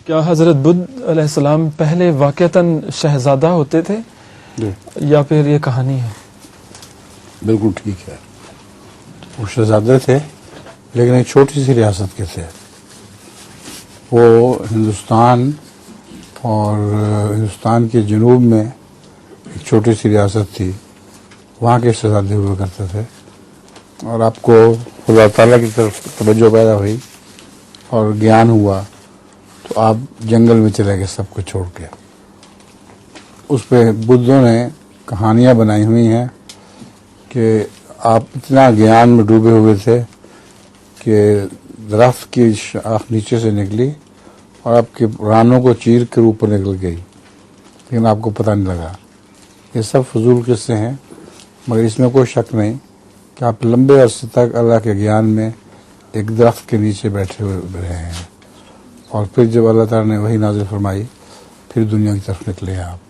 کیا حضرت بدھ علیہ السلام پہلے واقعتاً شہزادہ ہوتے تھے یا پھر یہ کہانی ہے؟ بالکل ٹھیک ہے، وہ شہزادے تھے لیکن ایک چھوٹی سی ریاست کے تھے. وہ ہندوستان اور ہندوستان کے جنوب میں ایک چھوٹی سی ریاست تھی، وہاں کے شہزادے ہوا کرتے تھے. اور آپ کو خدا تعالیٰ کی طرف توجہ پیدا ہوئی اور گیان ہوا تو آپ جنگل میں چلے گئے سب کو چھوڑ کے. اس پہ بدھوں نے کہانیاں بنائی ہوئی ہیں کہ آپ اتنا گیان میں ڈوبے ہوئے تھے کہ درخت کی شاخ نیچے سے نکلی اور آپ کے رانوں کو چیر کر اوپر نکل گئی، لیکن آپ کو پتہ نہیں لگا. یہ سب فضول قصے ہیں، مگر اس میں کوئی شک نہیں کہ آپ لمبے عرصے تک اللہ کے گیان میں ایک درخت کے نیچے بیٹھے ہوئے رہے ہیں، اور پھر جب اللہ تعالیٰ نے وہی نازل فرمائی پھر دنیا کی طرف نکلے ہیں آپ.